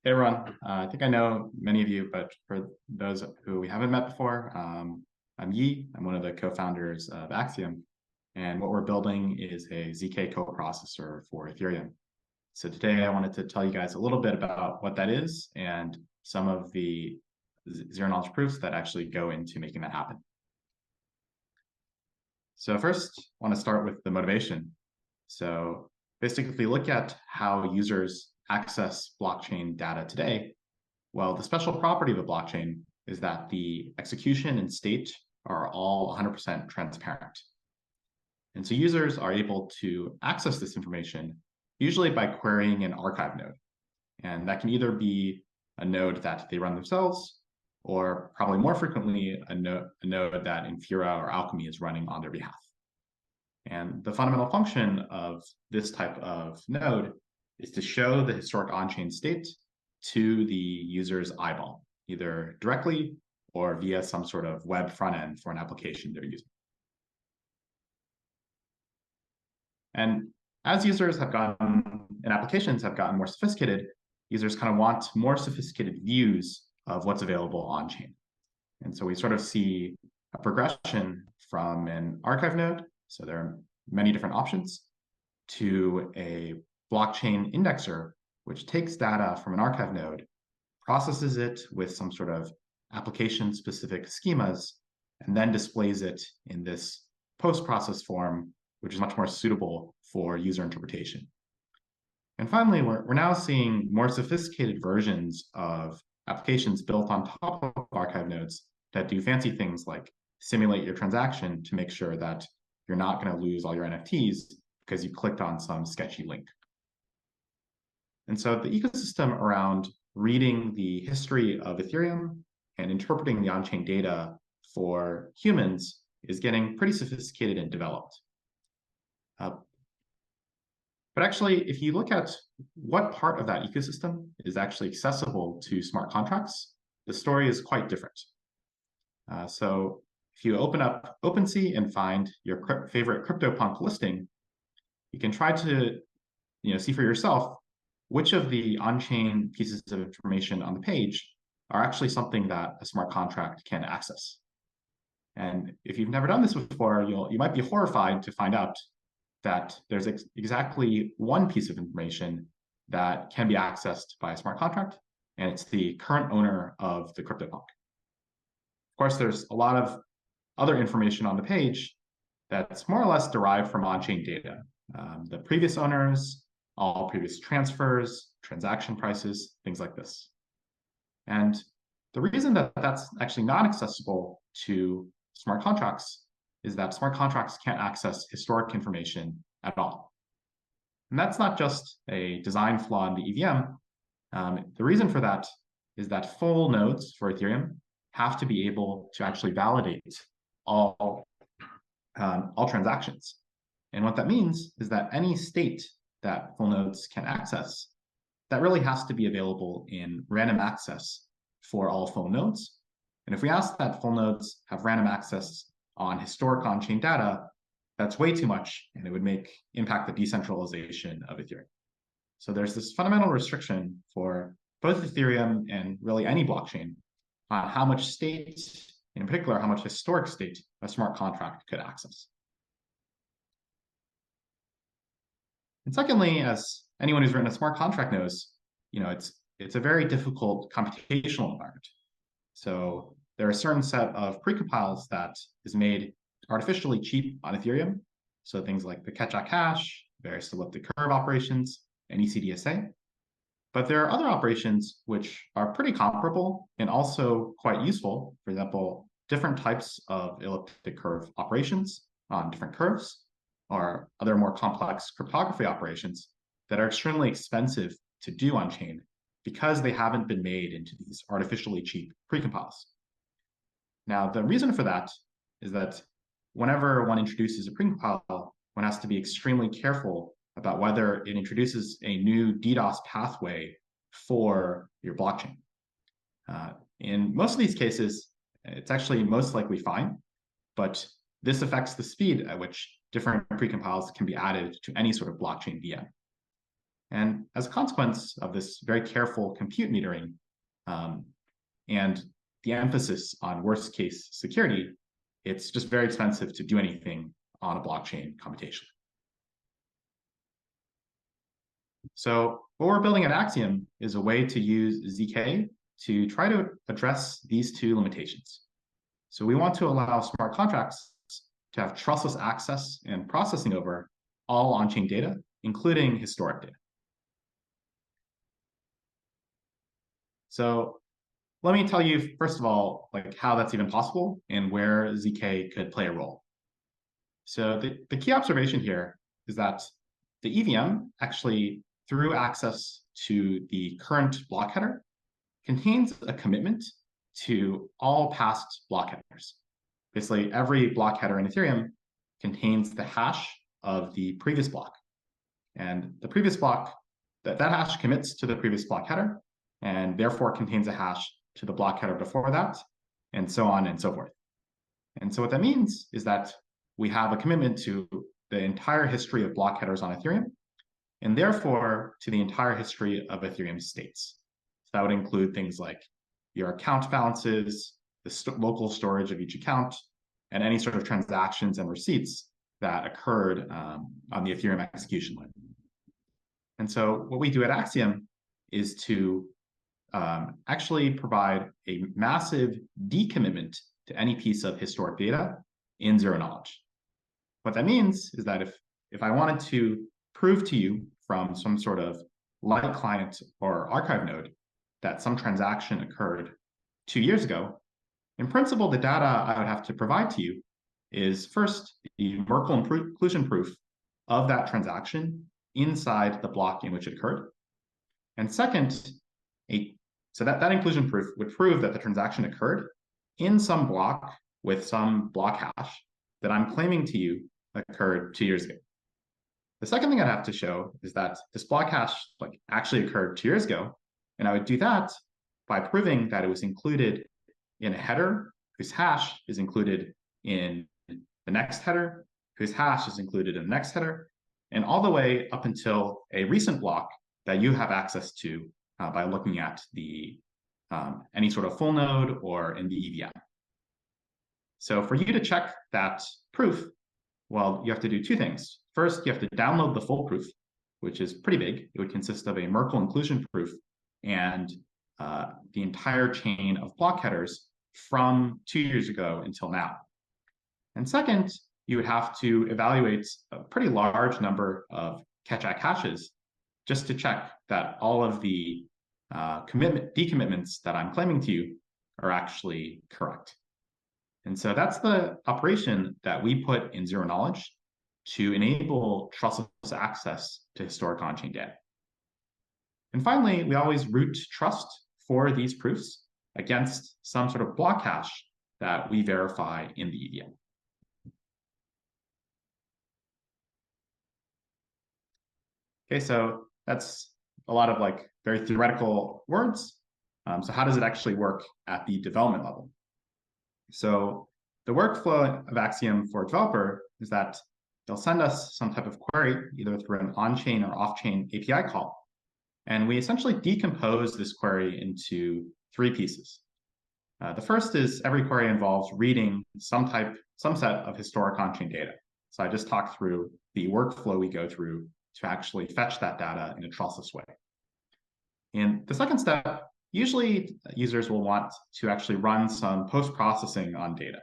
Hey, everyone. I think I know many of you, but for those who we haven't met before, I'm Yi. I'm one of the co-founders of Axiom. And what we're building is a ZK coprocessor for Ethereum. So today I wanted to tell you guys a little bit about what that is and some of the zero-knowledge proofs that actually go into making that happen. So first, I want to start with the motivation. So basically, if we look at how users access blockchain data today, well, the special property of a blockchain is that the execution and state are all 100% transparent. And so users are able to access this information usually by querying an archive node. And that can either be a node that they run themselves, or probably more frequently, a node that Infura or Alchemy is running on their behalf. And the fundamental function of this type of node is to show the historic on-chain state to the user's eyeball, either directly or via some sort of web front end for an application they're using. And as users have gotten, and applications have gotten more sophisticated, users kind of want more sophisticated views of what's available on-chain. And so we sort of see a progression from an archive node, so there are many different options, to a blockchain indexer, which takes data from an archive node, processes it with some sort of application-specific schemas, and then displays it in this post-process form, which is much more suitable for user interpretation. And finally, we're now seeing more sophisticated versions of applications built on top of archive nodes that do fancy things like simulate your transaction to make sure that you're not going to lose all your NFTs because you clicked on some sketchy link. And so the ecosystem around reading the history of Ethereum and interpreting the on-chain data for humans is getting pretty sophisticated and developed. But actually, if you look at what part of that ecosystem is actually accessible to smart contracts, the story is quite different. So if you open up OpenSea and find your favorite CryptoPunk listing, you can try to see for yourself which of the on-chain pieces of information on the page are actually something that a smart contract can access. And if you've never done this before, you might be horrified to find out that there's exactly one piece of information that can be accessed by a smart contract, and it's the current owner of the CryptoPunk. Of course, there's a lot of other information on the page that's more or less derived from on-chain data. The previous owners, all previous transfers, transaction prices, things like this. And the reason that that's actually not accessible to smart contracts is that smart contracts can't access historic information at all. And that's not just a design flaw in the EVM. The reason for that is that full nodes for Ethereum have to be able to actually validate all transactions. And what that means is that any state that full nodes can access, that really has to be available in random access for all full nodes. And if we ask that full nodes have random access on historic on-chain data, that's way too much, and it would impact the decentralization of Ethereum. So there's this fundamental restriction for both Ethereum and really any blockchain on how much state, in particular, how much historic state a smart contract could access. And secondly, as anyone who's written a smart contract knows, it's a very difficult computational environment. So there are a certain set of precompiles that is made artificially cheap on Ethereum. So things like the Ketchak hash, various elliptic curve operations, and ECDSA. But there are other operations which are pretty comparable and also quite useful. For example, different types of elliptic curve operations on different curves, or other more complex cryptography operations that are extremely expensive to do on-chain because they haven't been made into these artificially cheap precompiles. Now, the reason for that is that whenever one introduces a precompile, one has to be extremely careful about whether it introduces a new DDoS pathway for your blockchain. In most of these cases, it's actually most likely fine, but this affects the speed at which different precompiles can be added to any sort of blockchain VM. And as a consequence of this very careful compute metering and the emphasis on worst case security, it's just very expensive to do anything on a blockchain computation. So what we're building at Axiom is a way to use ZK to try to address these two limitations. So we want to allow smart contracts to have trustless access and processing over all on-chain data, including historic data. So let me tell you, first of all, like how that's even possible and where ZK could play a role. So the key observation here is that the EVM actually, through access to the current block header, contains a commitment to all past block headers. Basically, every block header in Ethereum contains the hash of the previous block. And the previous block, that hash commits to the previous block header, and therefore contains a hash to the block header before that, and so on and so forth. And so what that means is that we have a commitment to the entire history of block headers on Ethereum, and therefore to the entire history of Ethereum states. So that would include things like your account balances, the local storage of each account, and any sort of transactions and receipts that occurred on the Ethereum execution layer. And so what we do at Axiom is to actually provide a massive decommitment to any piece of historic data in zero knowledge. What that means is that if I wanted to prove to you from some sort of light client or archive node that some transaction occurred 2 years ago, in principle, the data I would have to provide to you is first the Merkle inclusion proof of that transaction inside the block in which it occurred. And second, so that inclusion proof would prove that the transaction occurred in some block with some block hash that I'm claiming to you occurred 2 years ago. The second thing I'd have to show is that this block hash actually occurred 2 years ago, and I would do that by proving that it was included in a header whose hash is included in the next header, whose hash is included in the next header, and all the way up until a recent block that you have access to by looking at the any sort of full node or in the EVM. So for you to check that proof, well, you have to do two things. First, you have to download the full proof, which is pretty big. It would consist of a Merkle inclusion proof and the entire chain of block headers from 2 years ago until now. And second, you would have to evaluate a pretty large number of Keccak hashes just to check that all of the decommitments that I'm claiming to you are actually correct. And so that's the operation that we put in zero knowledge to enable trustless access to historic on-chain data. And finally, we always root trust for these proofs against some sort of block hash that we verify in the EVM. Okay, so that's a lot of very theoretical words. So how does it actually work at the development level? So the workflow of Axiom for a developer is that they'll send us some type of query, either through an on-chain or off-chain API call. And we essentially decompose this query into 3 pieces. The first is every query involves reading some set of historic on-chain data. So I just talked through the workflow we go through to actually fetch that data in a trustless way. And the second step, usually users will want to actually run some post-processing on data.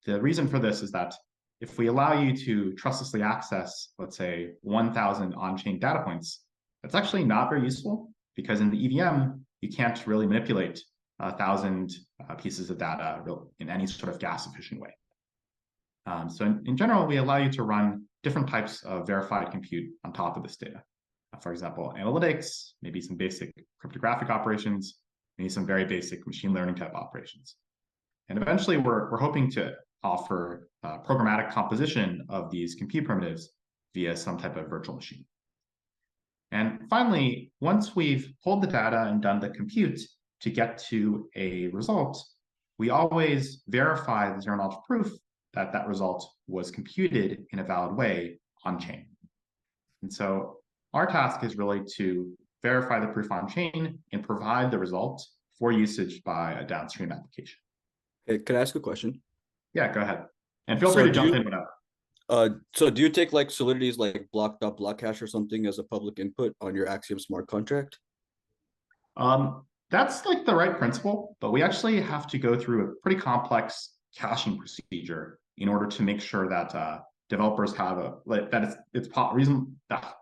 The reason for this is that if we allow you to trustlessly access, let's say, 1,000 on-chain data points, that's actually not very useful because in the EVM, you can't really manipulate 1,000 pieces of data in any sort of gas-efficient way. So in general, we allow you to run different types of verified compute on top of this data. For example, analytics, maybe some basic cryptographic operations, maybe some very basic machine learning type operations. And eventually, we're hoping to offer programmatic composition of these compute primitives via some type of virtual machine. And finally, once we've pulled the data and done the compute to get to a result, we always verify the zero-knowledge proof that that result was computed in a valid way on-chain. And so our task is really to verify the proof on chain and provide the result for usage by a downstream application. Hey, can I ask a question? Yeah, go ahead. And feel free So to do jump you in whenever. do you take like Solidity's like block hash or something as a public input on your Axiom smart contract? That's like the right principle, but we actually have to go through a pretty complex caching procedure in order to make sure that developers have reason that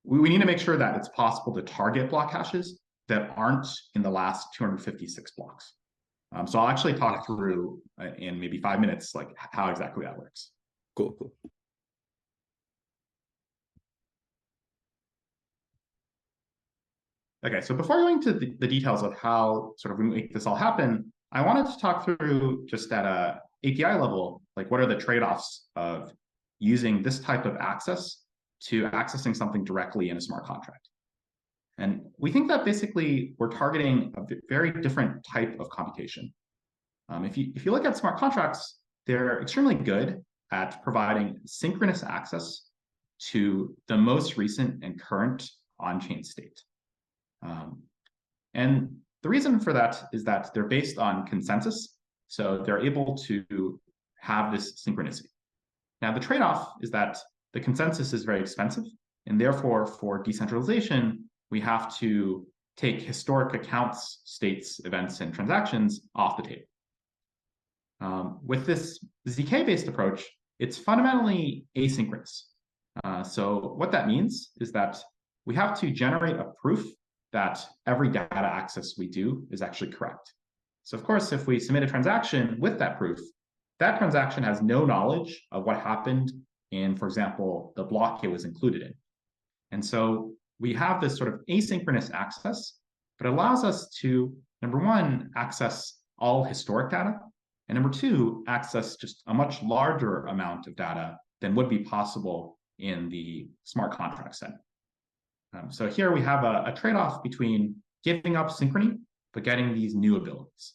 we need to make sure that it's possible to target block hashes that aren't in the last 256 blocks. So I'll actually talk through in maybe 5 minutes like how exactly that works. Cool, cool. Okay, so before going to the details of how sort of we make this all happen, I wanted to talk through just at a API level, like what are the trade-offs of using this type of access to accessing something directly in a smart contract. And we think that basically we're targeting a very different type of computation. If you look at smart contracts, they're extremely good at providing synchronous access to the most recent and current on-chain state. And the reason for that is that they're based on consensus, so they're able to have this synchronicity. Now, the trade-off is that the consensus is very expensive, and therefore, for decentralization, we have to take historic accounts, states, events, and transactions off the table. With this ZK-based approach, it's fundamentally asynchronous. So what that means is that we have to generate a proof that every data access we do is actually correct. So of course, if we submit a transaction with that proof, that transaction has no knowledge of what happened in, for example, the block it was included in. And so we have this sort of asynchronous access, but it allows us to, number one, access all historic data, and number two, access just a much larger amount of data than would be possible in the smart contract setting. So here we have a trade-off between giving up synchrony, but getting these new abilities.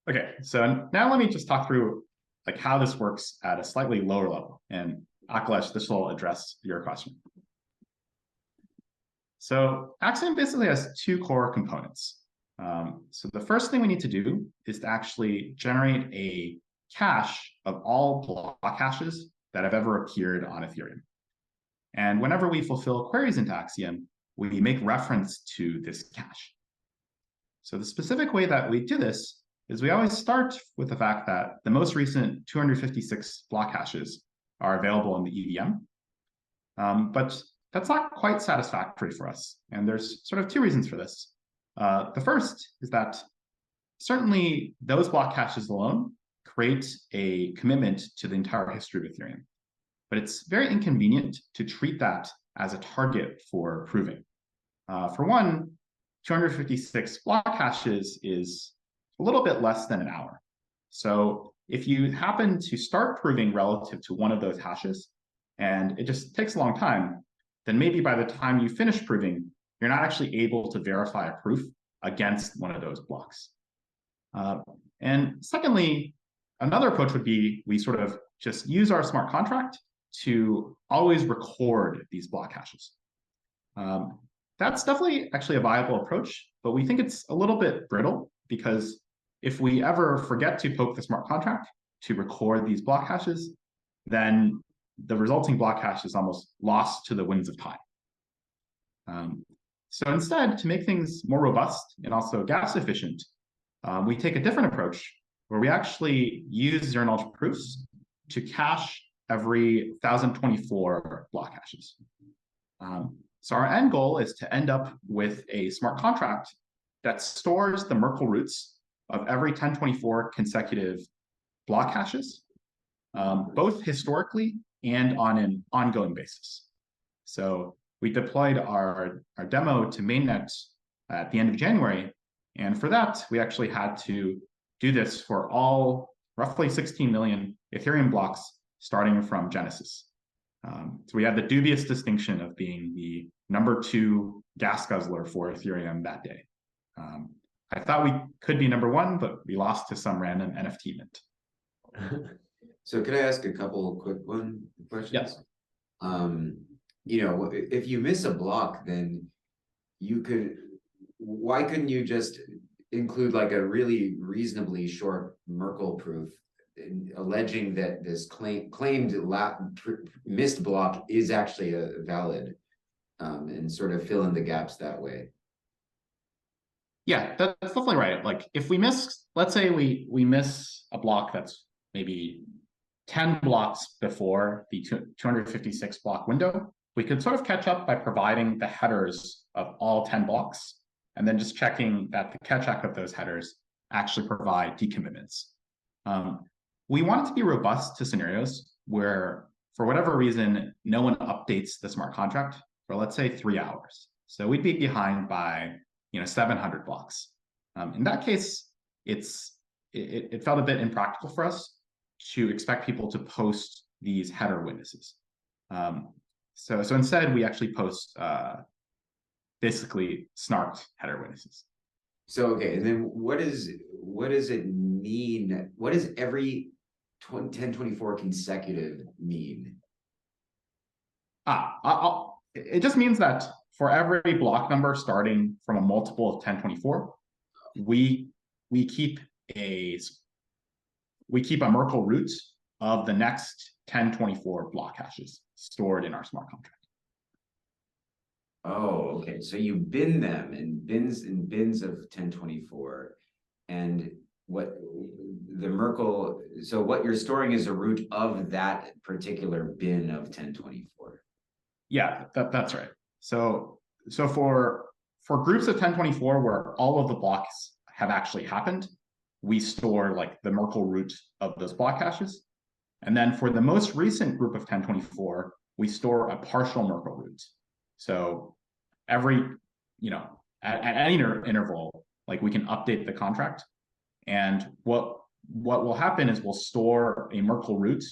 Okay, so now let me just talk through like how this works at a slightly lower level. And Akhilesh, this will address your question. So Axiom basically has two core components. So the first thing we need to do is to actually generate a cache of all block hashes that have ever appeared on Ethereum. And whenever we fulfill queries into Axiom, we make reference to this cache. So the specific way that we do this is we always start with the fact that the most recent 256 block hashes are available in the EVM. But that's not quite satisfactory for us. And there's sort of two reasons for this. The first is that certainly those block hashes alone create a commitment to the entire history of Ethereum. But it's very inconvenient to treat that as a target for proving. For one, 256 block hashes is a little bit less than an hour. So if you happen to start proving relative to one of those hashes, and it just takes a long time, then maybe by the time you finish proving, you're not actually able to verify a proof against one of those blocks. And secondly, another approach would be we sort of just use our smart contract to always record these block hashes. That's definitely actually a viable approach, but we think it's a little bit brittle because if we ever forget to poke the smart contract to record these block hashes, then the resulting block hash is almost lost to the winds of time. So instead, to make things more robust and also gas efficient, we take a different approach where we actually use zero-knowledge proofs to cache every 1024 block hashes. So our end goal is to end up with a smart contract that stores the Merkle roots of every 1024 consecutive block hashes, both historically and on an ongoing basis. So we deployed our demo to mainnet at the end of January. And for that, we actually had to do this for all roughly 16 million Ethereum blocks starting from Genesis. So we had the dubious distinction of being the #2 gas guzzler for Ethereum that day. I thought we could be #1, but we lost to some random NFT mint. So could I ask a couple of quick questions? Yes. If you miss a block, then why couldn't you just include like a really reasonably short Merkle proof alleging that this claimed missed block is actually a valid, and sort of fill in the gaps that way? Yeah, that's definitely right. Like if we miss, let's say we miss a block that's maybe 10 blocks before the 256 block window, we could sort of catch up by providing the headers of all 10 blocks and then just checking that the catch-up of those headers actually provide decommitments. We want it to be robust to scenarios where, for whatever reason, no one updates the smart contract for, let's say, 3 hours. So we'd be behind by 700 blocks. In that case, it felt a bit impractical for us to expect people to post these header witnesses. So instead, we actually post basically snarked header witnesses. So okay, and then what does it mean? What does every 1024 consecutive mean? It just means that for every block number starting from a multiple of 1024, we keep a Merkle root of the next 1024 block hashes stored in our smart contract. Oh, okay. So you bin them in bins of 1024, and what the Merkle, so what you're storing is a root of that particular bin of 1024. Yeah, that's right. So for groups of 1024 where all of the blocks have actually happened, we store like the Merkle root of those block hashes. And then for the most recent group of 1024, we store a partial Merkle root. So every, at any interval, like we can update the contract. And what will happen is we'll store a Merkle root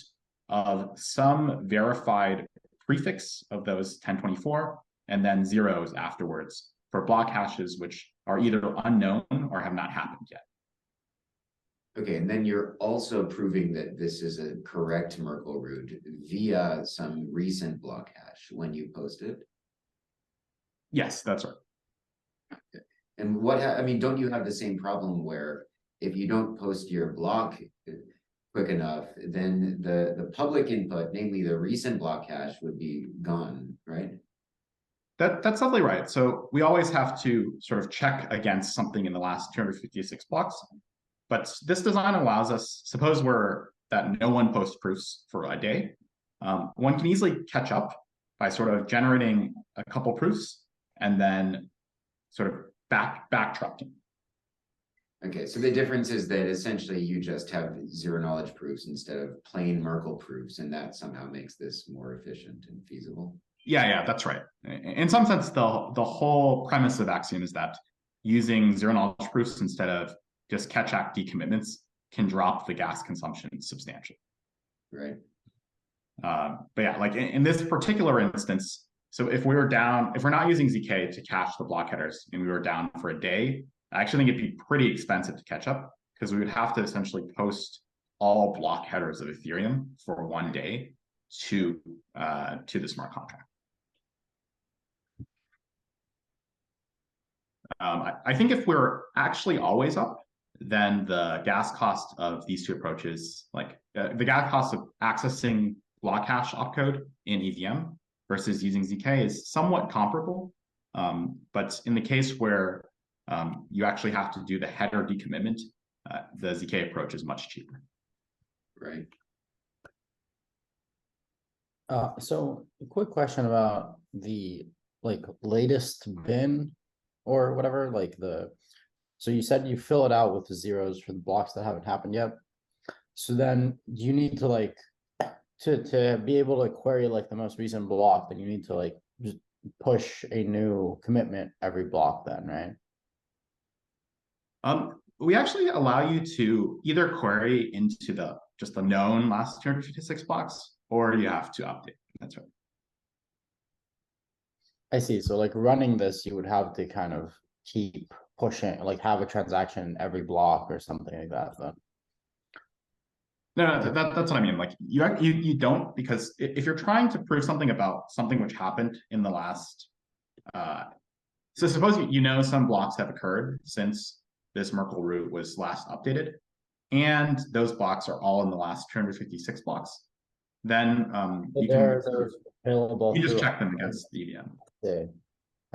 of some verified prefix of those 1024 and then zeros afterwards for block hashes which are either unknown or have not happened yet. Okay, and then you're also proving that this is a correct Merkle root via some recent block hash when you post it? Yes, that's right. Okay. And I mean, don't you have the same problem where if you don't post your block quick enough, then the public input, namely the recent block hash, would be gone, right? That's definitely right. So we always have to sort of check against something in the last 256 blocks. But this design allows us, suppose that no one posts proofs for a day, one can easily catch up by sort of generating a couple proofs and then sort of backtracking. Okay, so the difference is that essentially you just have zero knowledge proofs instead of plain Merkle proofs, and that somehow makes this more efficient and feasible. Yeah, that's right. In some sense, the whole premise of Axiom is that using zero knowledge proofs instead of just catch-up decommitments can drop the gas consumption substantially. Right. But yeah, like in this particular instance, so if we're not using ZK to cache the block headers and we were down for a day, I actually think it'd be pretty expensive to catch up because we would have to essentially post all block headers of Ethereum for one day to the smart contract. I think if we're actually always up, then the gas cost of these two approaches, like the gas cost of accessing block hash opcode in EVM versus using ZK is somewhat comparable. But in the case where you actually have to do the header decommitment, the ZK approach is much cheaper. Right. So a quick question about the latest bin or whatever, so you said you fill it out with the zeros for the blocks that haven't happened yet. So then you need to to be able to query the most recent block, then you need to just push a new commitment every block then, right? We actually allow you to either query into just the known last 256 blocks, or you have to update. That's right. I see. So running this, you would have to kind of keep pushing, have a transaction every block or something like that then. No, that's what I mean. Like you don't, because if you're trying to prove something about something which happened in the last, so suppose you know some blocks have occurred since this Merkle root was last updated, and those blocks are all in the last 256 blocks, then But you can they're available you just through. check them against the EVM. Yeah,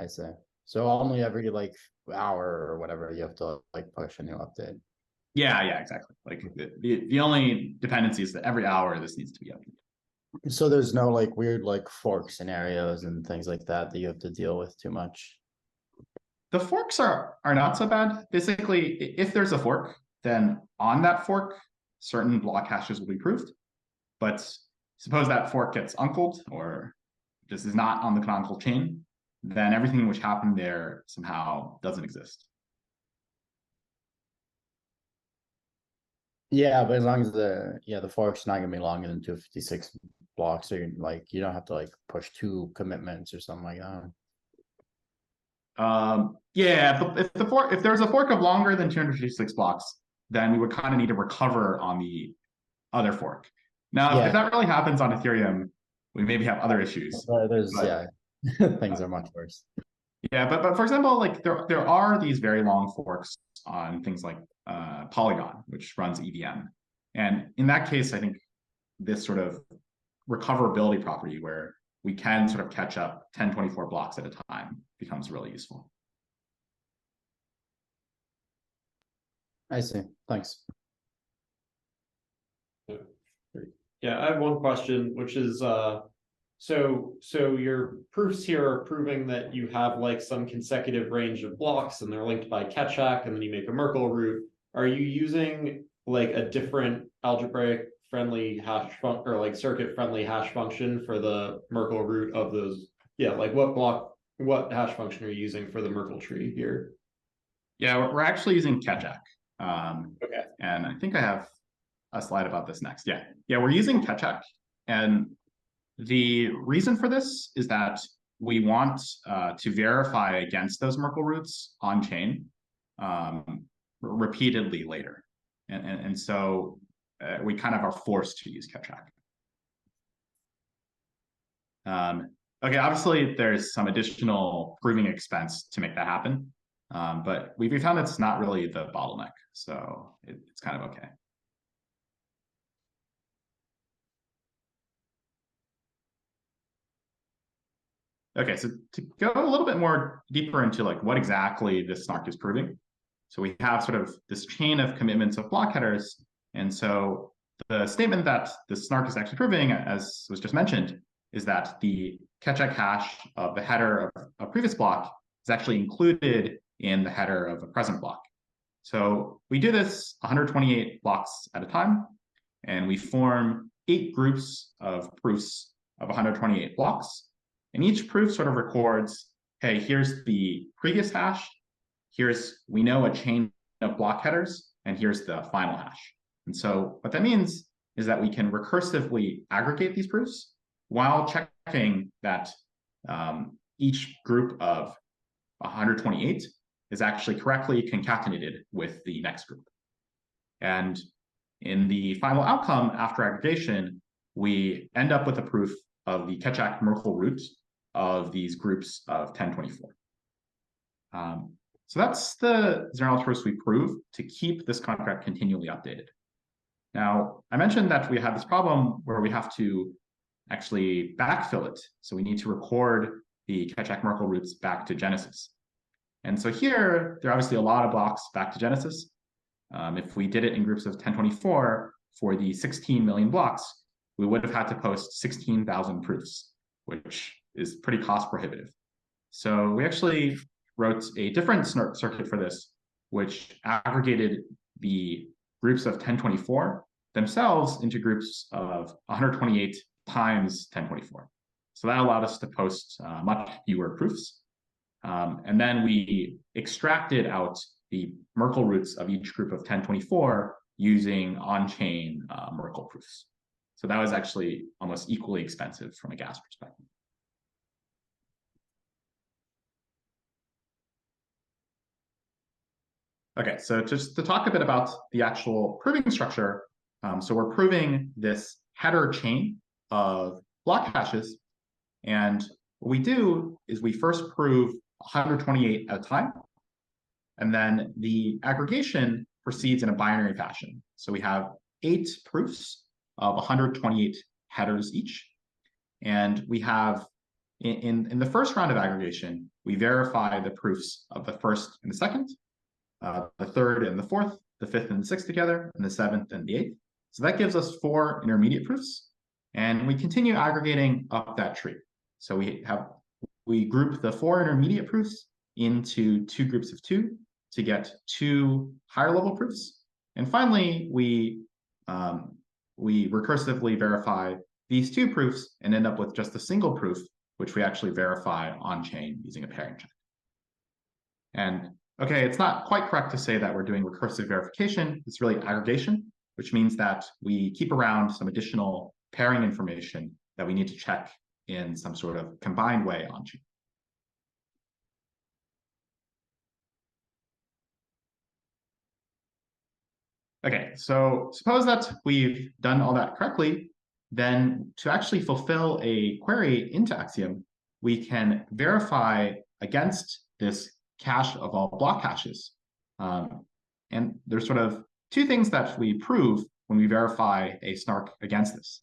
I see. So only every like hour or whatever you have to like push a new update. Yeah, exactly. Like the only dependency is that every hour this needs to be updated. So there's no like weird like fork scenarios and things like that that you have to deal with too much. The forks are not so bad. Basically, if there's a fork, then on that fork, certain block hashes will be proved. But suppose that fork gets uncled or just is not on the canonical chain, then everything which happened there somehow doesn't exist. Yeah, but as long as the fork's not gonna be longer than 256 blocks, so you don't have to like push two commitments or something like that. Yeah, if there's a fork of longer than 256 blocks, then we would kind of need to recover on the other fork. Now, if that really happens on Ethereum, we maybe have other issues. Things are much worse. Yeah, but for example, like there are these very long forks on things like Polygon, which runs EVM, and in that case, I think this sort of recoverability property where we can sort of catch up 1024 blocks at a time becomes really useful. I see. Thanks. Yeah, I have one question, which is so your proofs here are proving that you have like some consecutive range of blocks and they're linked by Ketchak, and then you make a Merkle root. Are you using like a different algebraic friendly hash function or like circuit friendly hash function for the Merkle root of those? Yeah, like what hash function are you using for the Merkle tree here? Yeah, we're actually using Ketchak. Okay. And I think I have a slide about this next. Yeah, we're using Ketchak. And the reason for this is that we want to verify against those Merkle roots on chain repeatedly later. And so we kind of are forced to use Ketchak. Okay, obviously there's some additional proving expense to make that happen. But we found it's not really the bottleneck. So it's kind of okay. Okay, so to go a little bit more deeper into like what exactly this snark is proving. So we have sort of this chain of commitments of block headers. And so the statement that the snark is actually proving, as was just mentioned, is that the Ketchak hash of the header of a previous block is actually included in the header of a present block. So we do this 128 blocks at a time, and we form 8 groups of proofs of 128 blocks. And each proof sort of records, hey, here's the previous hash, we know a chain of block headers, and here's the final hash. And so what that means is that we can recursively aggregate these proofs while checking that each group of 128 is actually correctly concatenated with the next group. And in the final outcome after aggregation, we end up with a proof of the Ketchak Merkle root of these groups of 1024. So that's the Zernal proofs we prove to keep this contract continually updated. Now, I mentioned that we have this problem where we have to actually backfill it. So we need to record the Ketchak Merkle roots back to Genesis. And so here, there are obviously a lot of blocks back to Genesis. If we did it in groups of 1024 for the 16 million blocks, we would have had to post 16,000 proofs, which is pretty cost prohibitive. So we actually wrote a different circuit for this, which aggregated the groups of 1024 themselves into groups of 128 times 1024. So that allowed us to post much fewer proofs. And then we extracted out the Merkle roots of each group of 1024 using on-chain Merkle proofs. So that was actually almost equally expensive from a gas perspective. Okay, so just to talk a bit about the actual proving structure, So we're proving this header chain of block hashes. And what we do is we first prove 128 at a time. And then the aggregation proceeds in a binary fashion. So we have 8 proofs of 128 headers each. And we have, in the first round of aggregation, we verify the proofs of the first and the second, the third and the fourth, the fifth and the sixth together, and the seventh and the eighth. So that gives us 4 intermediate proofs. And we continue aggregating up that tree. So we group the 4 intermediate proofs into 2 groups of 2 to get 2 higher level proofs. And finally, we recursively verify these 2 proofs and end up with just a single proof, which we actually verify on chain using a pairing check. And okay, it's not quite correct to say that we're doing recursive verification. It's really aggregation, which means that we keep around some additional pairing information that we need to check in some sort of combined way on chain. Okay, so suppose that we've done all that correctly, then to actually fulfill a query into Axiom, we can verify against this cache of all block hashes. And there's sort of 2 things that we prove when we verify a snark against this.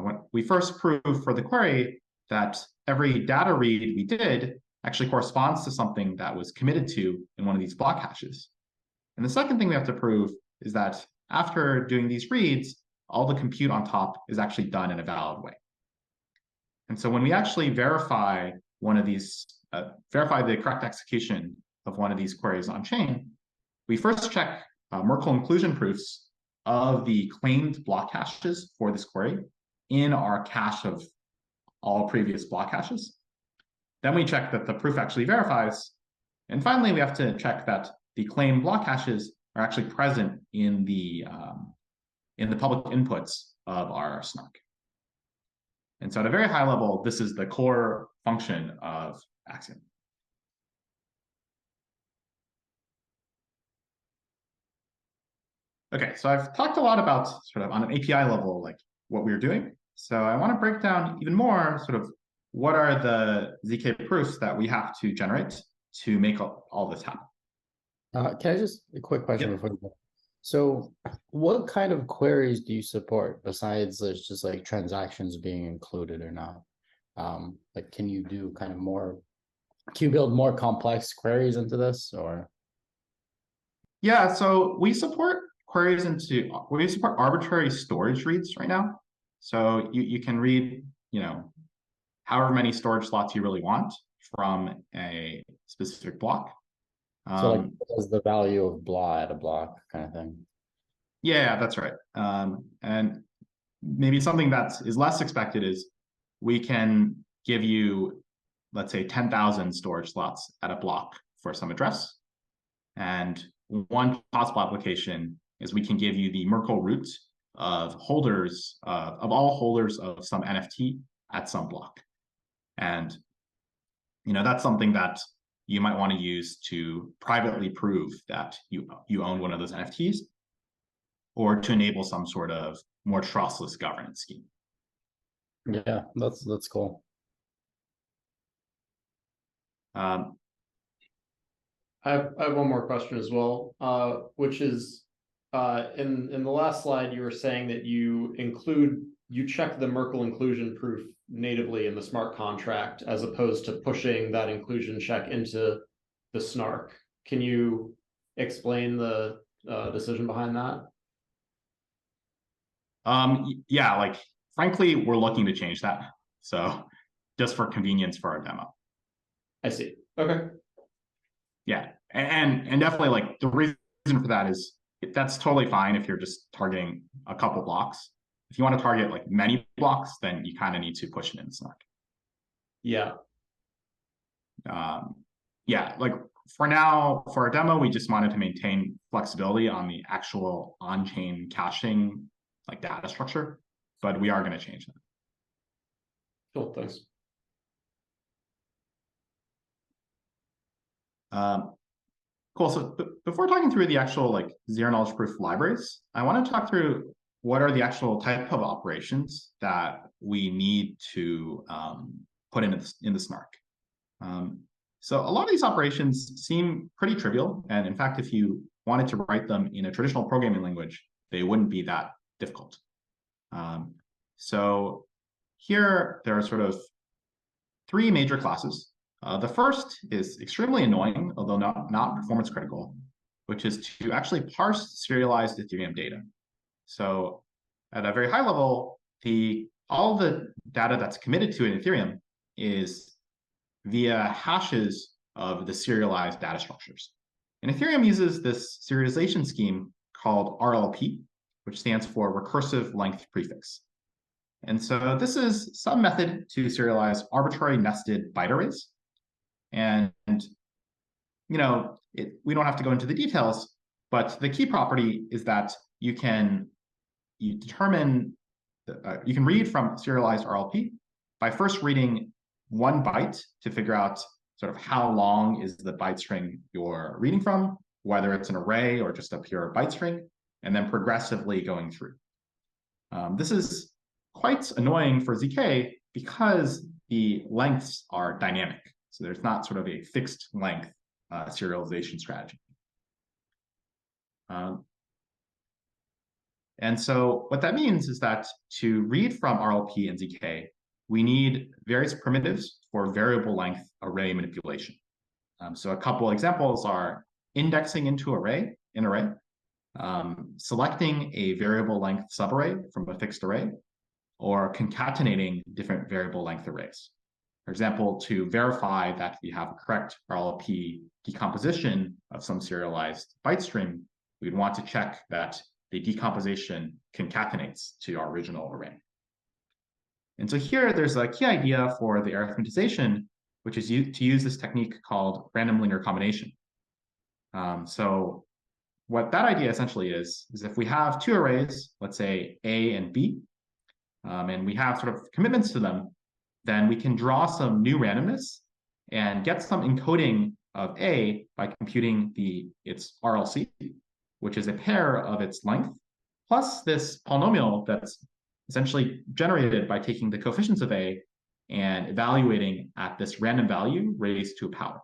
When we first prove for the query that every data read we did actually corresponds to something that was committed to in one of these block hashes. And the second thing we have to prove is that after doing these reads, all the compute on top is actually done in a valid way. And so when we actually verify one of these, verify the correct execution of one of these queries on chain, we first check Merkle inclusion proofs of the claimed block hashes for this query in our cache of all previous block hashes. Then we check that the proof actually verifies. And finally, we have to check that the claimed block hashes are actually present in the public inputs of our snark. And so at a very high level, this is the core function of Axiom. Okay, so I've talked a lot about sort of on an API level, like what we're doing. So I want to break down even more sort of what are the ZK proofs that we have to generate to make all this happen. Can I just a quick question before you go? So what kind of queries do you support besides there's just like transactions being included or not? Like, can you do kind of more, can you build more complex queries into this or? Yeah, so we support queries we support arbitrary storage reads right now. So you can read, however many storage slots you really want from a specific block. So like what is the value of blah at a block kind of thing? Yeah, that's right. And maybe something that is less expected is we can give you, let's say, 10,000 storage slots at a block for some address. And one possible application is we can give you the Merkle root of holders, of all holders of some NFT at some block. And, that's something that you might want to use to privately prove that you own one of those NFTs, or to enable some sort of more trustless governance scheme. Yeah, that's cool. I have one more question as well, which is in the last slide you were saying that you check the Merkle inclusion proof natively in the smart contract as opposed to pushing that inclusion check into the snark. Can you explain the decision behind that? Yeah, like frankly, we're looking to change that. So just for convenience for our demo. I see. Okay. Yeah, and definitely like the reason for that is that's totally fine if you're just targeting a couple blocks. If you want to target like many blocks, then you kind of need to push it in snark. Yeah. Yeah, like for now, for our demo, we just wanted to maintain flexibility on the actual on-chain caching like data structure, but we are going to change that. Cool, thanks. Cool. So before talking through the actual like zero knowledge proof libraries, I want to talk through what are the actual type of operations that we need to put in the snark. So a lot of these operations seem pretty trivial. And in fact, if you wanted to write them in a traditional programming language, they wouldn't be that difficult. So here, there are sort of three major classes. The first is extremely annoying, although not performance critical, which is to actually parse serialized Ethereum data. So at a very high level, all the data that's committed to an Ethereum is via hashes of the serialized data structures. And Ethereum uses this serialization scheme called RLP, which stands for recursive length prefix. And so this is some method to serialize arbitrary nested byte arrays. And we don't have to go into the details, but the key property is that you can read from serialized RLP by first reading 1 byte to figure out sort of how long is the byte string you're reading from, whether it's an array or just a pure byte string, and then progressively going through. This is quite annoying for ZK because the lengths are dynamic. So there's not sort of a fixed length serialization strategy. And so what that means is that to read from RLP and ZK, we need various primitives for variable length array manipulation. So a couple examples are indexing into an array, selecting a variable length subarray from a fixed array, or concatenating different variable length arrays. For example, to verify that we have a correct RLP decomposition of some serialized byte string, we'd want to check that the decomposition concatenates to our original array. And so here, there's a key idea for the arithmetization, which is to use this technique called random linear combination. So what that idea essentially is if we have two arrays, let's say A and B, and we have sort of commitments to them, then we can draw some new randomness and get some encoding of A by computing its RLC, which is a pair of its length, plus this polynomial that's essentially generated by taking the coefficients of A and evaluating at this random value raised to a power.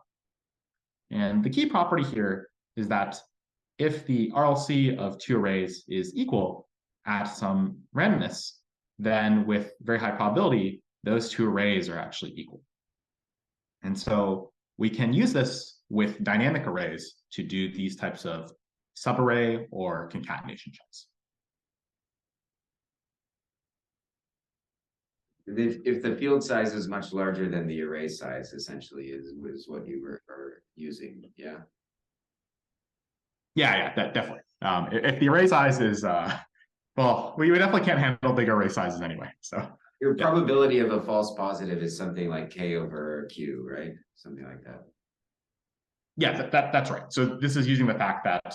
And the key property here is that if the RLC of two arrays is equal at some randomness, then with very high probability, those two arrays are actually equal. And so we can use this with dynamic arrays to do these types of subarray or concatenation checks. If the field size is much larger than the array size, essentially is what you are using, yeah? Yeah, definitely. If the array size is, well, we definitely can't handle big array sizes anyway, so. Your probability of a false positive is something like K over Q, right? Something like that. Yeah, that's right. So this is using the fact that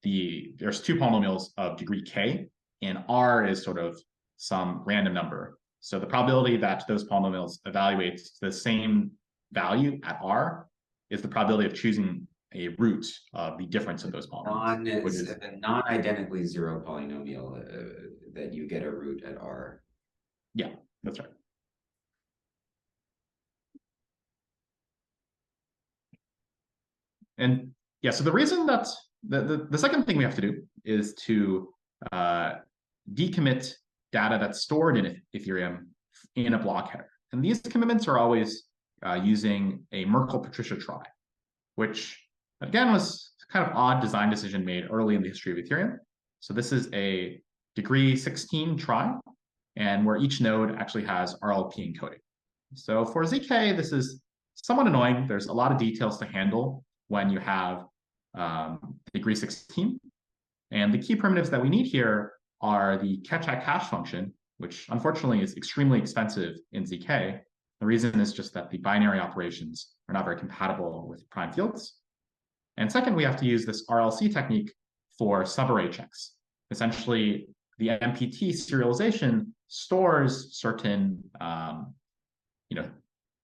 there's two polynomials of degree K, and R is sort of some random number. So the probability that those polynomials evaluate the same value at R is the probability of choosing a root of the difference of those polynomials. A non-identically zero polynomial that you get a root at R. Yeah, that's right. And yeah, so the reason that the second thing we have to do is to decommit data that's stored in Ethereum in a block header. And these commitments are always using a Merkle-Patricia trie, which again was kind of odd design decision made early in the history of Ethereum. So this is a degree 16 trie, and where each node actually has RLP encoding. So for ZK, this is somewhat annoying. There's a lot of details to handle when you have degree 16. And the key primitives that we need here are the catch-at cache function, which unfortunately is extremely expensive in ZK. The reason is just that the binary operations are not very compatible with prime fields. And second, we have to use this RLC technique for subarray checks. Essentially, the MPT serialization stores certain,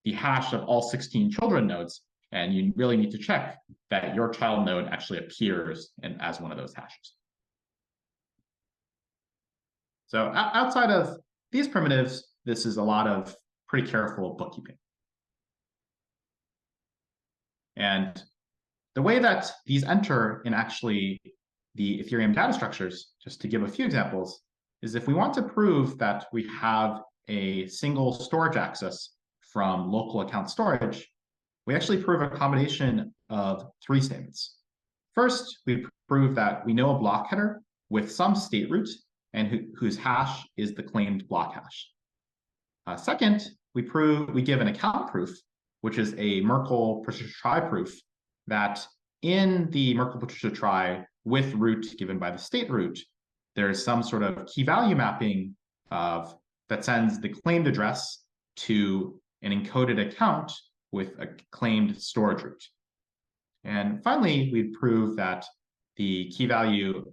the hash of all 16 children nodes, and you really need to check that your child node actually appears as one of those hashes. So outside of these primitives, this is a lot of pretty careful bookkeeping. And the way that these enter in actually the Ethereum data structures, just to give a few examples, is if we want to prove that we have a single storage access from local account storage, we actually prove a combination of 3 statements. First, we prove that we know a block header with some state root and whose hash is the claimed block hash. Second, we give an account proof, which is a Merkle-Patricia trie proof, that in the Merkle-Patricia trie with root given by the state root, there is some sort of key value mapping that sends the claimed address to an encoded account with a claimed storage root. And finally, we prove that the key value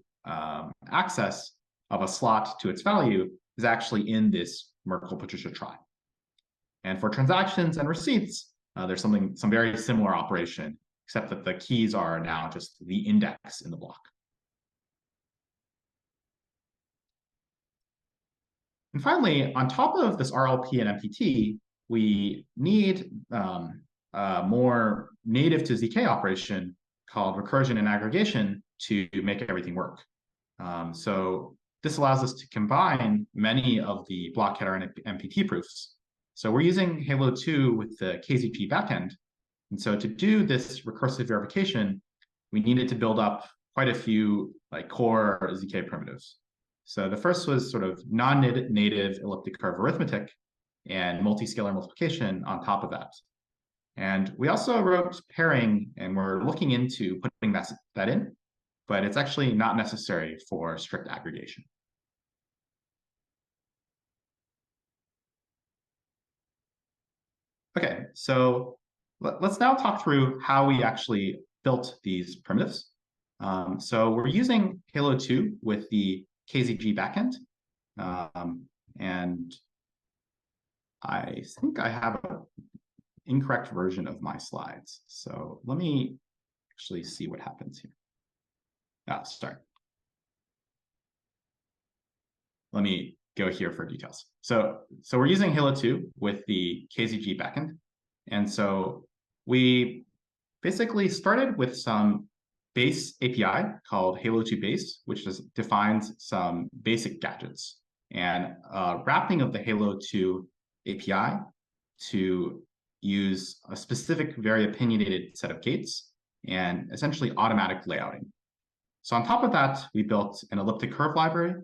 access of a slot to its value is actually in this Merkle-Patricia trie. And for transactions and receipts, there's some very similar operation, except that the keys are now just the index in the block. And finally, on top of this RLP and MPT, we need a more native to ZK operation called recursion and aggregation to make everything work. So this allows us to combine many of the block header and MPT proofs. So we're using Halo 2 with the KZP backend. And so to do this recursive verification, we needed to build up quite a few core ZK primitives. So the first was sort of non-native elliptic curve arithmetic and multiscalar multiplication on top of that. And we also wrote pairing, and we're looking into putting that in, but it's actually not necessary for strict aggregation. Okay, so let's now talk through how we actually built these primitives. So we're using Halo 2 with the KZG backend. And I think I have an incorrect version of my slides. So let me actually see what happens here. Oh, sorry. Let me go here for details. So we're using Halo 2 with the KZG backend. And so we basically started with some base API called Halo 2 base, which defines some basic gadgets, and wrapping of the Halo 2 API to use a specific, very opinionated set of gates and essentially automatic layouting. So on top of that, we built an elliptic curve library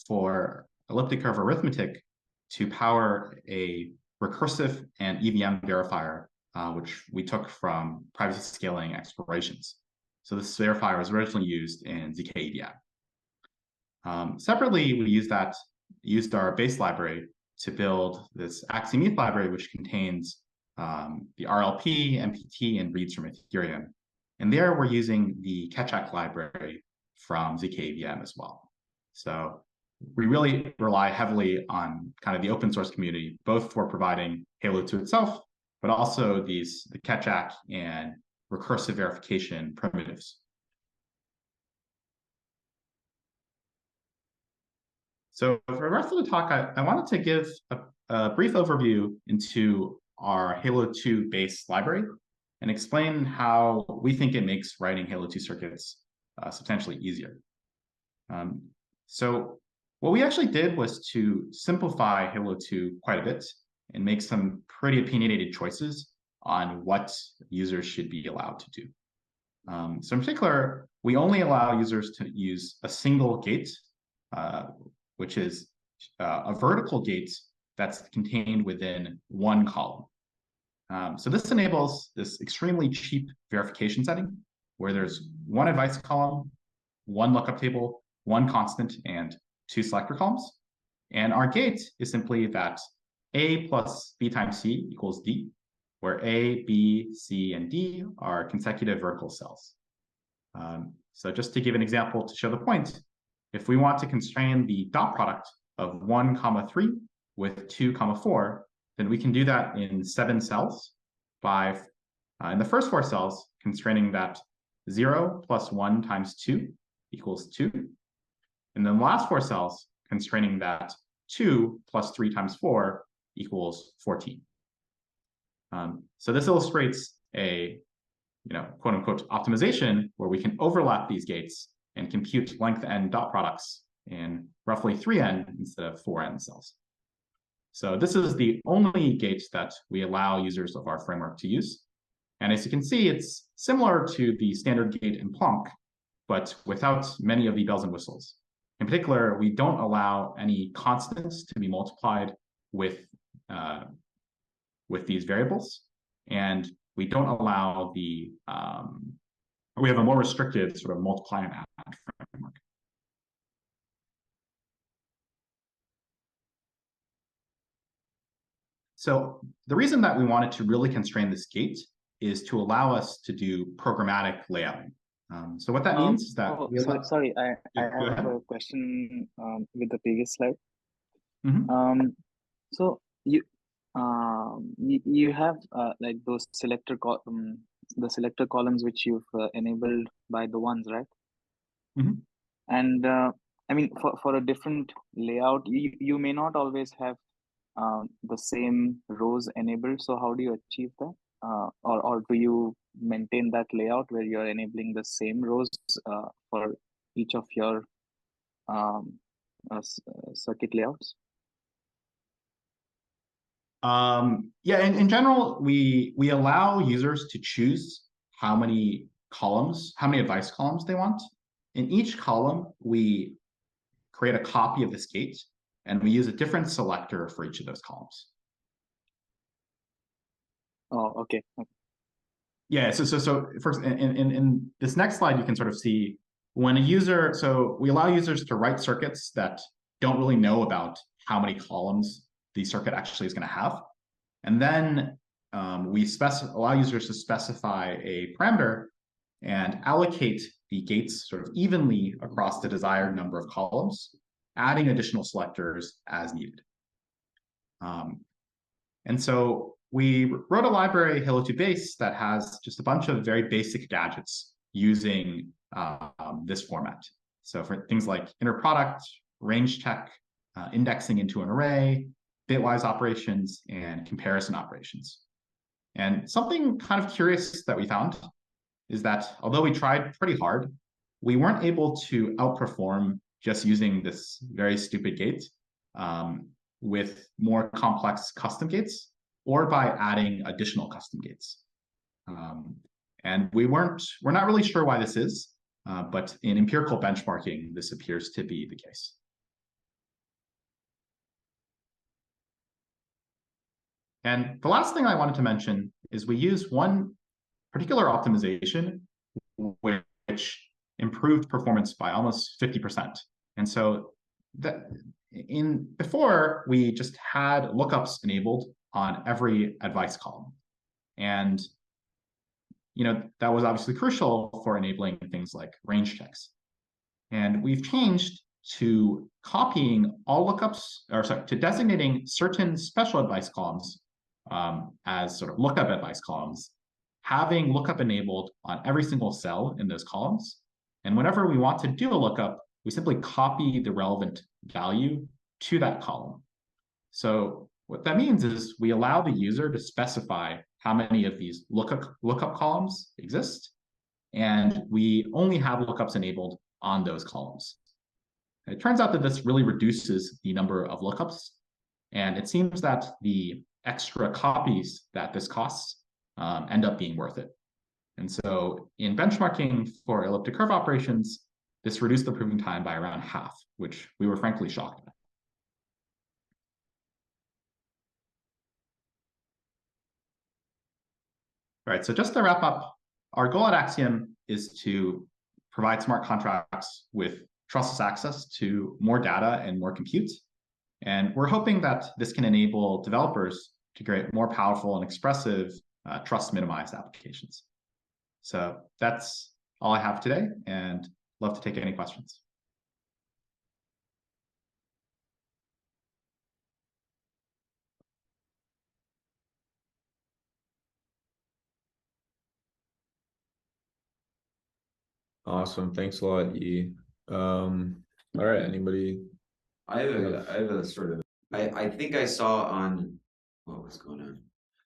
for elliptic curve arithmetic to power a recursive and EVM verifier, which we took from privacy scaling explorations. So this verifier was originally used in ZK EVM. Separately, we used our base library to build this Axiom ETH library, which contains the RLP, MPT, and reads from Ethereum. And there we're using the Ketchak library from ZK EVM as well. So we really rely heavily on kind of the open source community, both for providing Halo 2 itself, but also the Ketchak and recursive verification primitives. So for the rest of the talk, I wanted to give a brief overview into our Halo 2 base library and explain how we think it makes writing Halo 2 circuits substantially easier. So what we actually did was to simplify Halo 2 quite a bit and make some pretty opinionated choices on what users should be allowed to do. So in particular, we only allow users to use a single gate, which is a vertical gate that's contained within one column. So this enables this extremely cheap verification setting where there's one advice column, one lookup table, one constant, and 2 selector columns. And our gate is simply that A plus B times C equals D, where A, B, C, and D are consecutive vertical cells. So just to give an example to show the point, if we want to constrain the dot product of 1, 3 with 2, 4, then we can do that in 7 cells by, in the first 4 cells, constraining that 0 plus 1 times 2 equals 2. And then the last 4 cells constraining that 2 plus 3 times 4 equals 14. So this illustrates a, quote unquote optimization where we can overlap these gates and compute length n dot products in roughly 3n instead of 4n cells. So this is the only gate that we allow users of our framework to use. And as you can see, it's similar to the standard gate in Plonk, but without many of the bells and whistles. In particular, we don't allow any constants to be multiplied with these variables, and we don't allow the we have a more restricted sort of multiply and add framework. So the reason that we wanted to really constrain this gate is to allow us to do programmatic layouting. So what that means is that sorry, I go have ahead. a question with the previous slide. Mhm. So you have like those the selector columns which you've enabled by the ones, right? Mhm. And I mean, for a different layout, you may not always have the same rows enabled. So how do you achieve that? Or do you maintain that layout where you're enabling the same rows for each of your circuit layouts? Yeah, in general, we allow users to choose how many advice columns they want. In each column, we create a copy of this gate, and we use a different selector for each of those columns. Oh, okay. Yeah, so first in this next slide, you can sort of see when a user, so we allow users to write circuits that don't really know about how many columns the circuit actually is going to have. And then we allow users to specify a parameter and allocate the gates sort of evenly across the desired number of columns, adding additional selectors as needed. And so we wrote a library, Hello2Base, that has just a bunch of very basic gadgets using this format. So for things like inner product, range check, indexing into an array, bitwise operations, and comparison operations. And something kind of curious that we found is that although we tried pretty hard, we weren't able to outperform just using this very stupid gate with more complex custom gates or by adding additional custom gates. And we're not really sure why this is, but in empirical benchmarking, this appears to be the case. And the last thing I wanted to mention is we use one particular optimization which improved performance by almost 50%. And so before we just had lookups enabled on every advice column. And that was obviously crucial for enabling things like range checks. And we've changed to copying all lookups, or sorry, to designating certain special advice columns as sort of lookup advice columns, having lookup enabled on every single cell in those columns. And whenever we want to do a lookup, we simply copy the relevant value to that column. So what that means is we allow the user to specify how many of these lookup columns exist, and we only have lookups enabled on those columns. It turns out that this really reduces the number of lookups, and it seems that the extra copies that this costs end up being worth it. And so in benchmarking for elliptic curve operations, this reduced the proving time by around half, which we were frankly shocked at. All right, so just to wrap up, our goal at Axiom is to provide smart contracts with trustless access to more data and more compute. And we're hoping that this can enable developers to create more powerful and expressive trust minimized applications. So that's all I have today, and love to take any questions. Awesome. Thanks a lot, Yi. All right, anybody I have a sort of, I think I saw on, what was going on?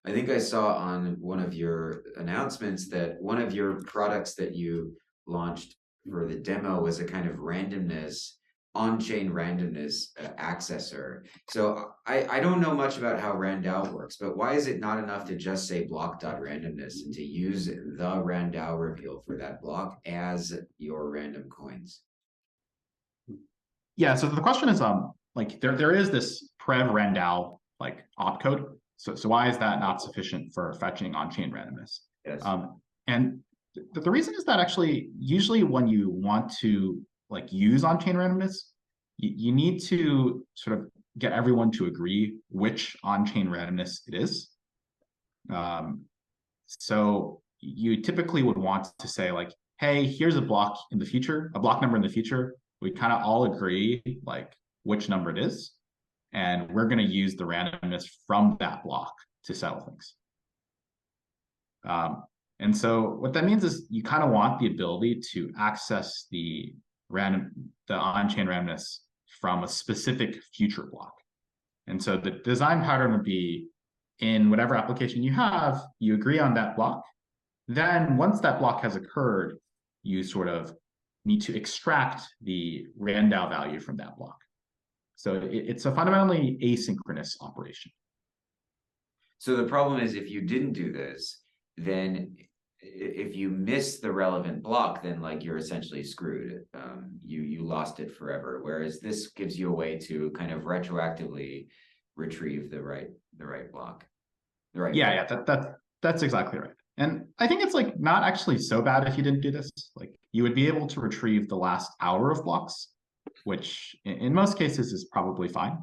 I think I saw on one of your announcements that one of your products that you launched for the demo was a kind of randomness, on-chain randomness accessor. So I don't know much about how RANDAO works, but why is it not enough to just say block.randomness and to use the RANDAO reveal for that block as your random coins? Yeah, so the question is, like there is this prev RANDAO like opcode. So why is that not sufficient for fetching on-chain randomness? Yes. And the reason is that actually, usually when you want to like use on-chain randomness, you need to sort of get everyone to agree which on-chain randomness it is. So you typically would want to say like, hey, here's a block in the future, a block number in the future. We kind of all agree like which number it is. And we're going to use the randomness from that block to settle things. And so what that means is you kind of want the ability to access the on-chain randomness from a specific future block. And so the design pattern would be in whatever application you have, you agree on that block. Then once that block has occurred, you sort of need to extract the RANDAO value from that block. So it's a fundamentally asynchronous operation. So the problem is if you didn't do this, then if you miss the relevant block, then like you're essentially screwed. You lost it forever. Whereas this gives you a way to kind of retroactively retrieve the right block. The right yeah, block. yeah, that's exactly right. And I think it's like not actually so bad if you didn't do this. Like you would be able to retrieve the last hour of blocks, which in most cases is probably fine.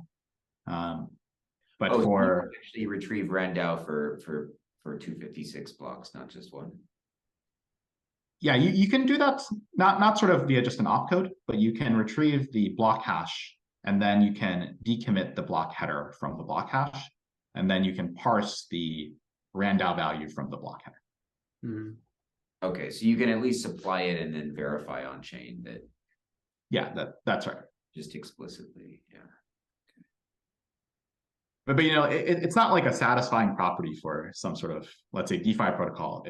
But so for you actually retrieve RANDAO for 256 blocks, not just one. yeah, you can do that not sort of via just an opcode, but you can retrieve the block hash and then you can decommit the block header from the block hash, and then you can parse the RANDAO value from the block header. Mm-hmm. Okay, so you can at least supply it and then verify on chain that. Yeah, that's right. Just explicitly, yeah. But you know, it's not like a satisfying property for some sort of, let's say, DeFi protocol.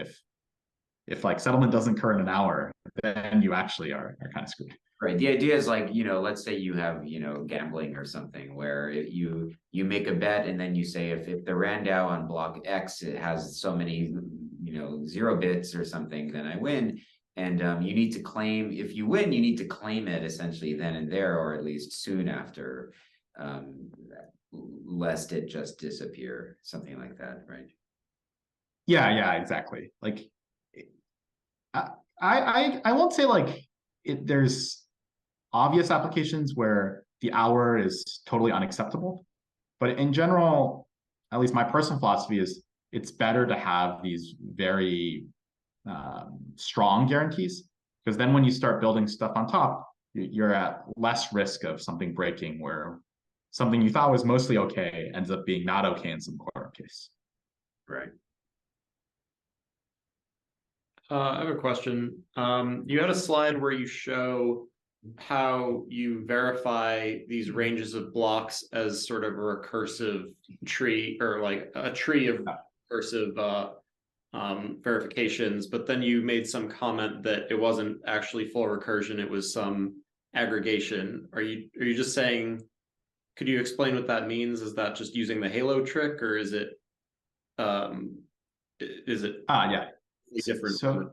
If like settlement doesn't occur in an hour, then you actually are kind of screwed. Right. The idea is like, let's say you have, gambling or something where you make a bet and then you say if the RANDAO on block X it has so many, 0 bits or something, then I win. And you need to claim, if you win, you need to claim it essentially then and there, or at least soon after, lest it just disappear, something like that, right? Yeah, exactly. Like, I won't say like there's obvious applications where the hour is totally unacceptable, but in general, at least my personal philosophy is it's better to have these very strong guarantees, because then when you start building stuff on top, you're at less risk of something breaking where something you thought was mostly okay ends up being not okay in some corner case. Right. I have a question. You had a slide where you show how you verify these ranges of blocks as sort of a recursive tree, or like a tree of recursive verifications, but then you made some comment that it wasn't actually full recursion, it was some aggregation. Are you just saying, could you explain what that means? Is that just using the halo trick, or is it yeah different? So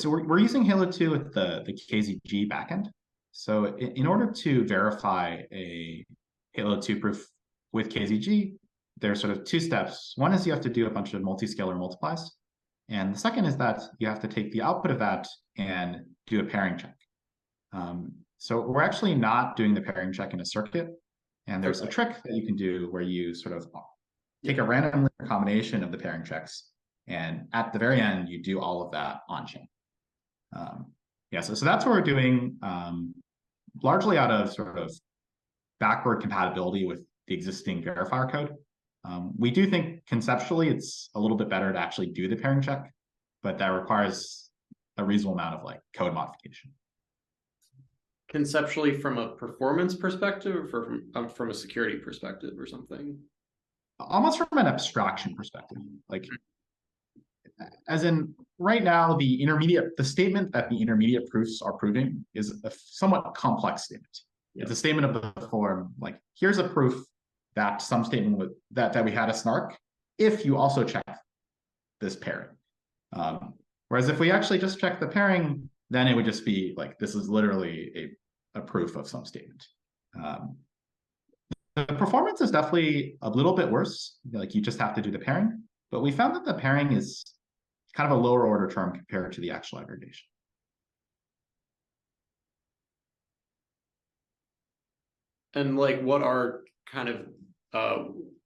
we're using Halo 2 with the KZG backend. So in order to verify a Halo 2 proof with KZG, there's sort of 2 steps. One is you have to do a bunch of multiscalar multiplies. And the second is that you have to take the output of that and do a pairing check. So we're actually not doing the pairing check in a circuit. And there's a trick that you can do where you sort of take a random combination of the pairing checks, and at the very end, you do all of that on chain. So that's what we're doing, largely out of sort of backward compatibility with the existing verifier code. We do think conceptually it's a little bit better to actually do the pairing check, but that requires a reasonable amount of like code modification. conceptually from a performance perspective or from a security perspective or something? Almost from an abstraction perspective, like as in right now, the statement that the intermediate proofs are proving is a somewhat complex statement. It's a statement of the form, like, here's a proof that some statement with that we had a snark if you also check this pairing. Whereas if we actually just check the pairing, then it would just be like, this is literally a proof of some statement. The performance is definitely a little bit worse. Like, you just have to do the pairing, but we found that the pairing is kind of a lower order term compared to the actual aggregation. And like, what are kind of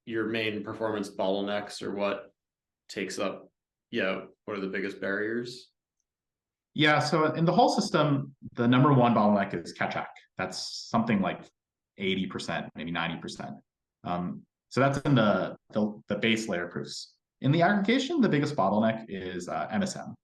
your main performance bottlenecks, or what takes up, what are the biggest barriers? Yeah, so in the whole system, the number one bottleneck is catch-hack. That's something like 80%, maybe 90%. So that's in the base layer proofs. In the aggregation, the biggest bottleneck is MSM.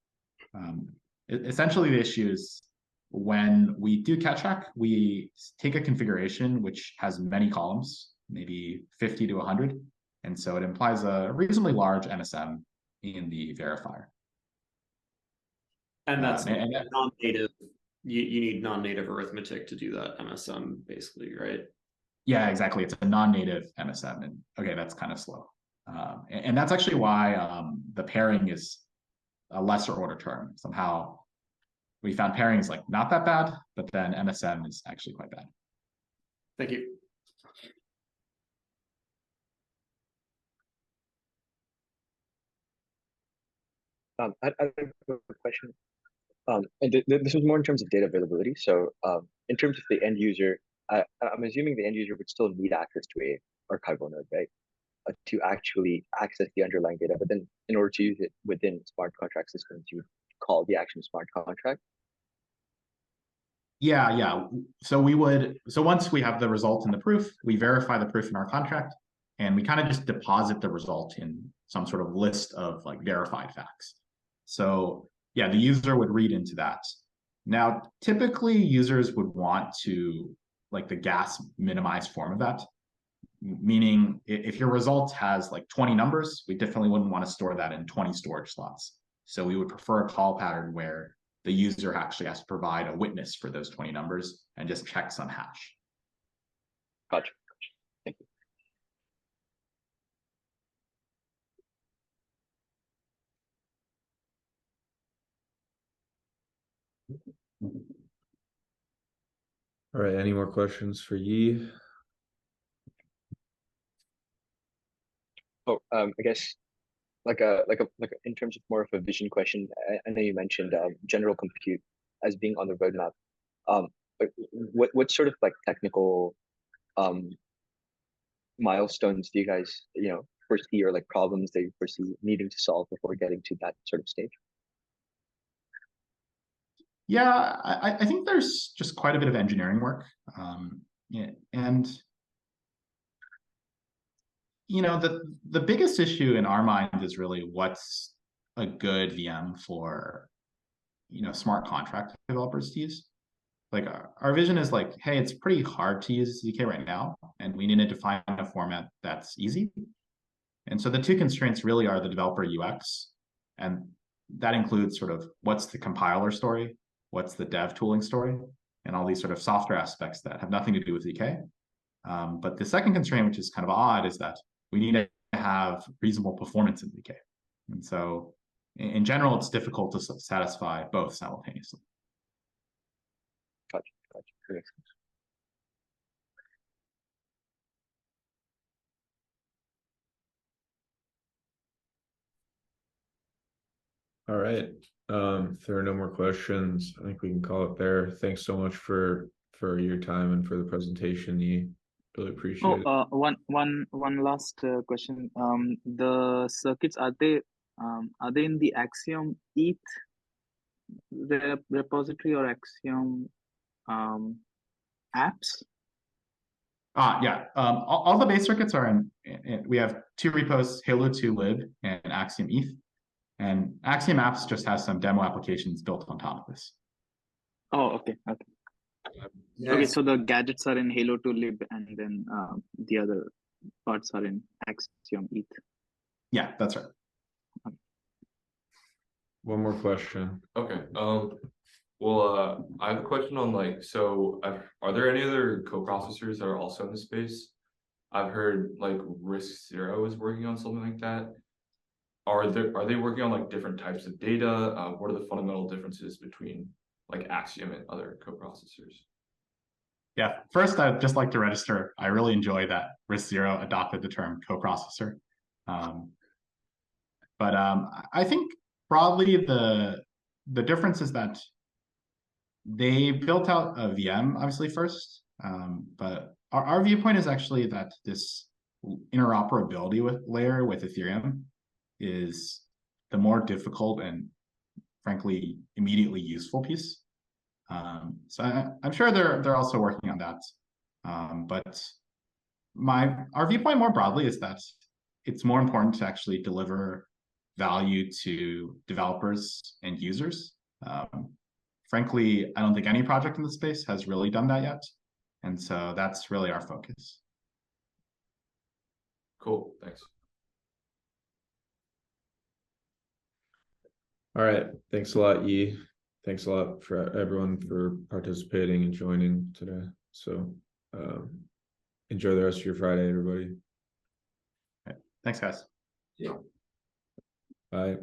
Essentially, the issue is when we do catch-hack, we take a configuration which has many columns, maybe 50 to 100. And so it implies a reasonably large MSM in the verifier. And that's non-native. You need non-native arithmetic to do that MSM, basically, right? Yeah, exactly. It's a non-native MSM, and okay, that's kind of slow. And that's actually why the pairing is a lesser order term. Somehow we found pairing is like not that bad, but then MSM is actually quite bad. Thank you. I have a question. And this was more in terms of data availability. So in terms of the end user, I'm assuming the end user would still need access to a archival node, right? To actually access the underlying data. But then in order to use it within smart contract systems, you would call the Axiom smart contract. Yeah. So once we have the result in the proof, we verify the proof in our contract, and we kind of just deposit the result in some sort of list of like verified facts. So yeah, the user would read into that. Now, typically users would want to like the gas minimized form of that, meaning if your result has like 20 numbers, we definitely wouldn't want to store that in 20 storage slots. So we would prefer a call pattern where the user actually has to provide a witness for those 20 numbers and just check some hash. Gotcha. Thank you. All right, any more questions for Yi? Oh, I guess like in terms of more of a vision question, I know you mentioned general compute as being on the roadmap. But what sort of like technical milestones do you guys foresee, or like problems that you foresee needing to solve before getting to that sort of stage? Yeah, I think there's just quite a bit of engineering work. And the biggest issue in our mind is really what's a good VM for smart contract developers to use. Like our vision is like, hey, it's pretty hard to use ZK right now, and we need to define a format that's easy. And so the two constraints really are the developer UX, and that includes sort of what's the compiler story, what's the dev tooling story, and all these sort of software aspects that have nothing to do with ZK. But the second constraint, which is kind of odd, is that we need to have reasonable performance in ZK. And so in general, it's difficult to satisfy both simultaneously. Gotcha. Great. All right. If there are no more questions, I think we can call it there. Thanks so much for your time and for the presentation. Yi. Really appreciate it. One last question. The circuits, are they in the Axiom ETH repository or Axiom apps? Yeah. All the base circuits are in. We have two repos: Halo2 lib and Axiom ETH. And Axiom apps just has some demo applications built on top of this. Oh, okay. Okay, so the gadgets are in Halo 2 lib, and then the other parts are in Axiom ETH. Yeah, that's right. One more question. Okay. Well, I have a question on like, so are there any other co-processors that are also in the space? I've heard like Risk Zero is working on something like that. Are they working on like different types of data? What are the fundamental differences between like Axiom and other co-processors? Yeah, first, I'd just like to register. I really enjoy that Risk Zero adopted the term co-processor. But I think broadly the difference is that they built out a VM obviously first, but our viewpoint is actually that this interoperability layer with Ethereum is the more difficult and frankly immediately useful piece. So I'm sure they're also working on that. But our viewpoint more broadly is that it's more important to actually deliver value to developers and users. Frankly, I don't think any project in the space has really done that yet. And so that's really our focus. Cool, thanks. All right, thanks a lot, Yi. Thanks a lot for everyone for participating and joining today. So enjoy the rest of your Friday, everybody. Thanks, guys. Yeah. Bye.